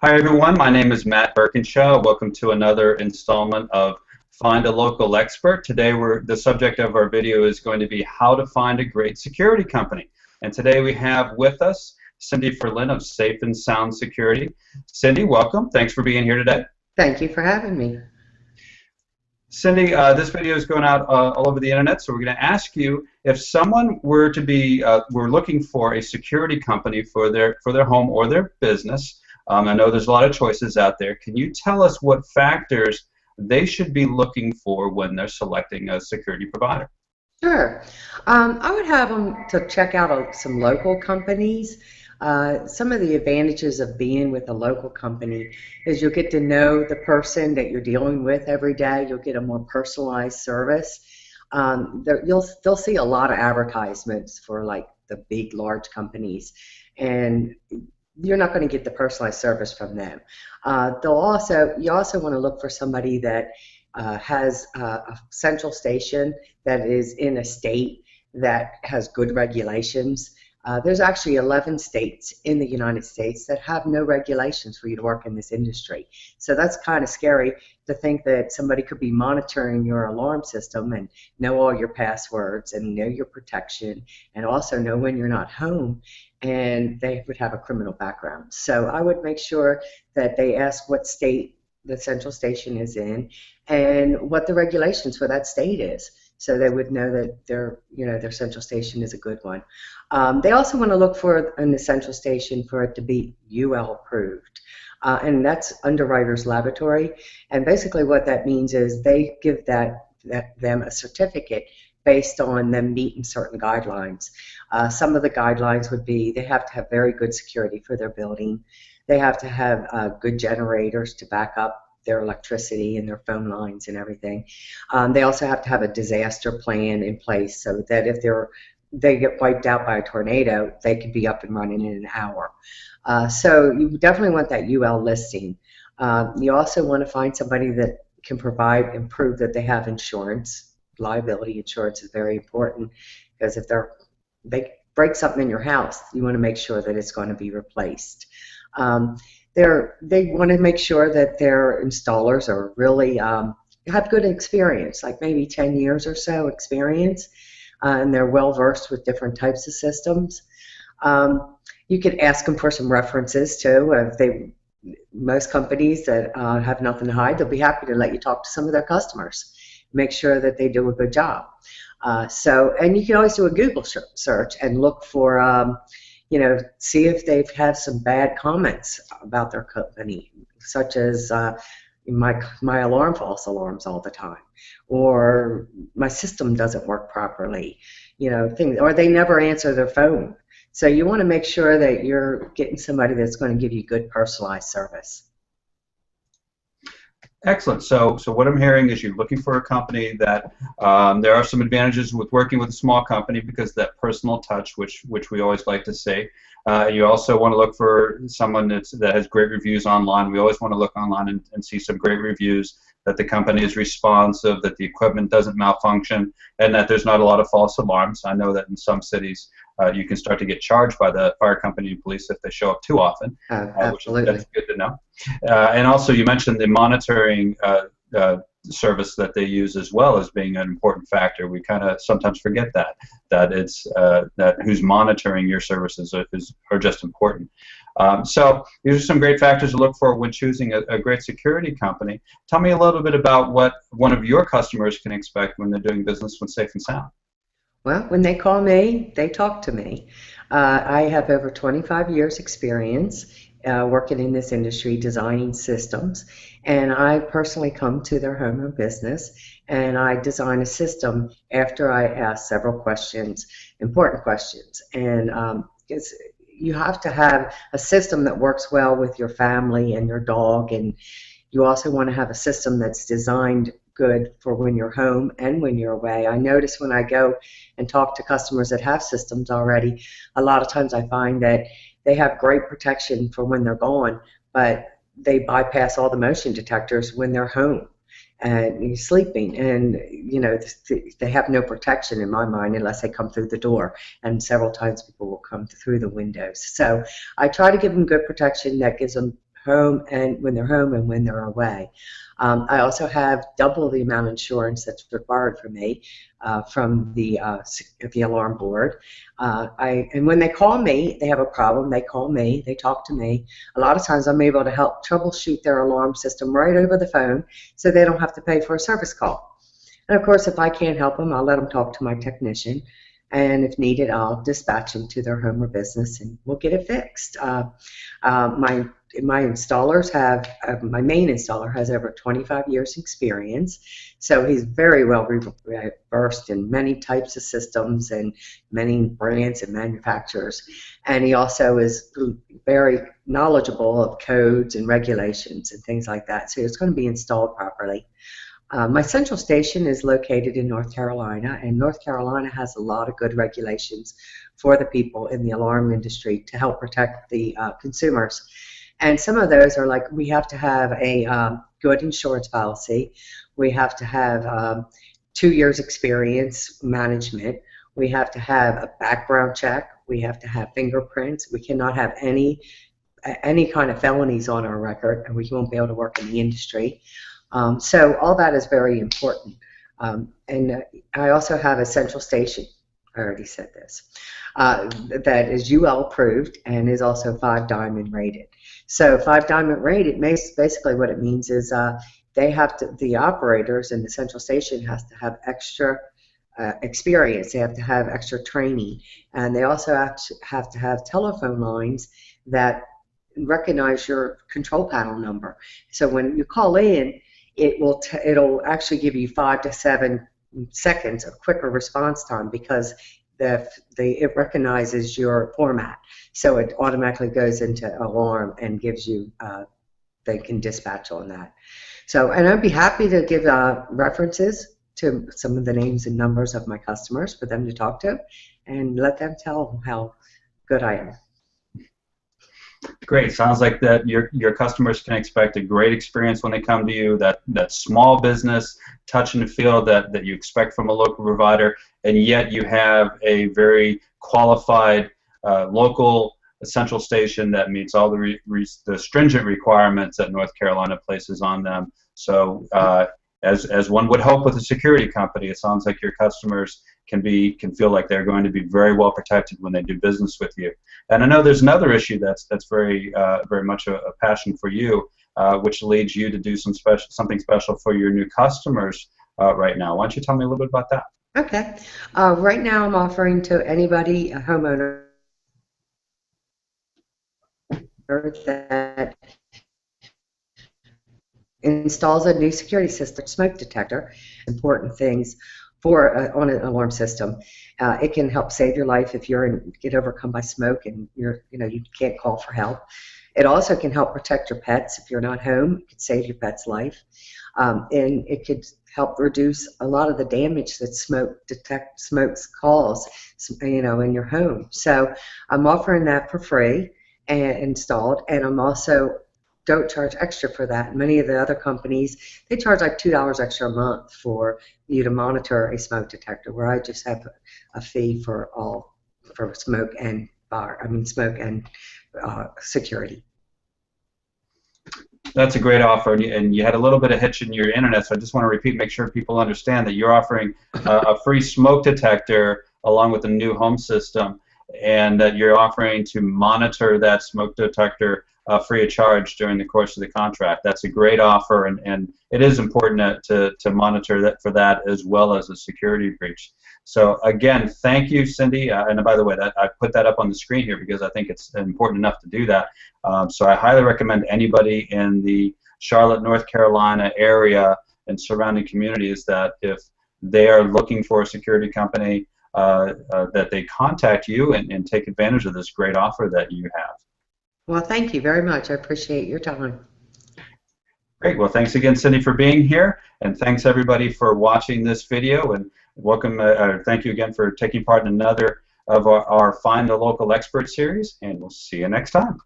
Hi everyone, my name is Matt Birkinshaw. Welcome to another installment of Find a Local Expert. Today the subject of our video is going to be how to find a great security company. And today we have with us Cyndee Ferlin of Safe and Sound Security. Cyndee, welcome. Thanks for being here today. Thank you for having me. Cyndee, this video is going out all over the internet, so we're going to ask you if someone were to be were looking for a security company for their home or their business. I know there's a lot of choices out there. Can you tell us what factors they should be looking for when they're selecting a security provider? Sure. I would have them to check out some local companies. Some of the advantages of being with a local company is you'll get to know the person that you're dealing with every day. You'll get a more personalized service. They'll see a lot of advertisements for like the big, large companies, and you're not going to get the personalized service from them. You also want to look for somebody that has a central station that is in a state that has good regulations. There's actually 11 states in the United States that have no regulations for you to work in this industry. So that's kind of scary to think that somebody could be monitoring your alarm system and know all your passwords and know your protection and also know when you're not home, and they would have a criminal background. So I would make sure that they ask what state the central station is in and what the regulations for that state is, so they would know that their central station is a good one. They also want to look for in the central station for it to be UL approved, and that's Underwriters Laboratory. And basically what that means is they give them a certificate based on them meeting certain guidelines. Some of the guidelines would be they have to have very good security for their building. They have to have good generators to back up their electricity and their phone lines and everything. They also have to have a disaster plan in place so that if they get wiped out by a tornado, they can be up and running in an hour. So you definitely want that UL listing. You also want to find somebody that can provide and prove that they have insurance. Liability insurance is very important, because if they break something in your house, you want to make sure that it's going to be replaced. They want to make sure that their installers are really have good experience, like maybe 10 years or so experience, and they're well versed with different types of systems. You could ask them for some references too. Most companies that have nothing to hide, they'll be happy to let you talk to some of their customers. Make sure that they do a good job. And you can always do a Google search and look for, see if they've had some bad comments about their company, such as my alarm false alarms all the time, or my system doesn't work properly, things, or they never answer their phone. So you want to make sure that you're getting somebody that's going to give you good personalized service. Excellent. So what I'm hearing is you're looking for a company that there are some advantages with working with a small company because that personal touch, which we always like to say. You also want to look for someone that has great reviews online. We always want to look online and see some great reviews, that the company is responsive, that the equipment doesn't malfunction, and that there's not a lot of false alarms. I know that in some cities you can start to get charged by the fire company and police if they show up too often, Absolutely. that's good to know. And also you mentioned the monitoring service that they use as well as being an important factor. We kind of sometimes forget that it's that who's monitoring your services are just important. So these are some great factors to look for when choosing a great security company. Tell me a little bit about what one of your customers can expect when they're doing business with Safe and Sound. Well, when they call me, they talk to me. I have over 25 years experience working in this industry, designing systems, and I personally come to their home or business and I design a system after I ask several questions, important questions. And you have to have a system that works well with your family and your dog, and you also want to have a system that's designed good for when you're home and when you're away. I notice when I go and talk to customers that have systems already, a lot of times I find that they have great protection for when they're gone, but they bypass all the motion detectors when they're home and you're sleeping, and they have no protection in my mind unless they come through the door, and several times people will come through the windows. So I try to give them good protection that gives them home and when they're away. I also have double the amount of insurance that's required for me from the alarm board. And when they call me, they have a problem, they call me, they talk to me. A lot of times I'm able to help troubleshoot their alarm system right over the phone so they don't have to pay for a service call. And of course, if I can't help them, I'll let them talk to my technician. And if needed, I'll dispatch them to their home or business, and we'll get it fixed. My installers have, my main installer has over 25 years experience, so he's very well versed in many types of systems and many brands and manufacturers. And he also is very knowledgeable of codes and regulations and things like that, so it's going to be installed properly. My central station is located in North Carolina, and North Carolina has a lot of good regulations for the people in the alarm industry to help protect the consumers. And some of those are like, we have to have a good insurance policy, we have to have 2 years experience management, we have to have a background check, we have to have fingerprints, we cannot have any kind of felonies on our record, and we won't be able to work in the industry. So all that is very important. And I also have a central station, I already said this, that is UL approved and is also 5 diamond rated. So 5 diamond rated, basically what it means is they have to, the operators in the central station has to have extra experience, they have to have extra training, and they also have to have telephone lines that recognize your control panel number. So when you call in, it'll actually give you 5 to 7 seconds of quicker response time because it recognizes your format, so it automatically goes into alarm and gives you they can dispatch on that. So, and I'd be happy to give references to some of the names and numbers of my customers for them to talk to and let them tell how good I am. Great. Sounds like that your customers can expect a great experience when they come to you, that small business touch and feel that you expect from a local provider, and yet you have a very qualified local central station that meets all the stringent requirements that North Carolina places on them. So as one would hope with a security company, it sounds like your customers can feel like they're going to be very well protected when they do business with you. And I know there's another issue that's very much a passion for you, which leads you to do something special for your new customers right now. Why don't you tell me a little bit about that? Okay. Right now I'm offering to anybody, a homeowner, that installs a new security system, smoke detector, important things for on an alarm system. It can help save your life if get overcome by smoke and you can't call for help. It also can help protect your pets if you're not home. It could save your pet's life, and it could help reduce a lot of the damage that smoke cause, in your home. So I'm offering that for free and installed, and I'm also don't charge extra for that. Many of the other companies, they charge like $2 extra a month for you to monitor a smoke detector, where I just have a fee for smoke and security. That's a great offer, and you had a little bit of hitch in your internet, so I just want to repeat, make sure people understand that you're offering a free smoke detector along with a new home system, and that you're offering to monitor that smoke detector free of charge during the course of the contract. That's a great offer, and it is important to monitor that for that as well as a security breach. So again, thank you, Cyndee. And by the way, I put that up on the screen here because I think it's important enough to do that. So I highly recommend anybody in the Charlotte, North Carolina area and surrounding communities that if they are looking for a security company, that they contact you and take advantage of this great offer that you have. Well, thank you very much. I appreciate your time. Great. Well, thanks again, Cyndee, for being here, and thanks everybody for watching this video. And welcome. Thank you again for taking part in another of our Find the Local Expert series. And we'll see you next time.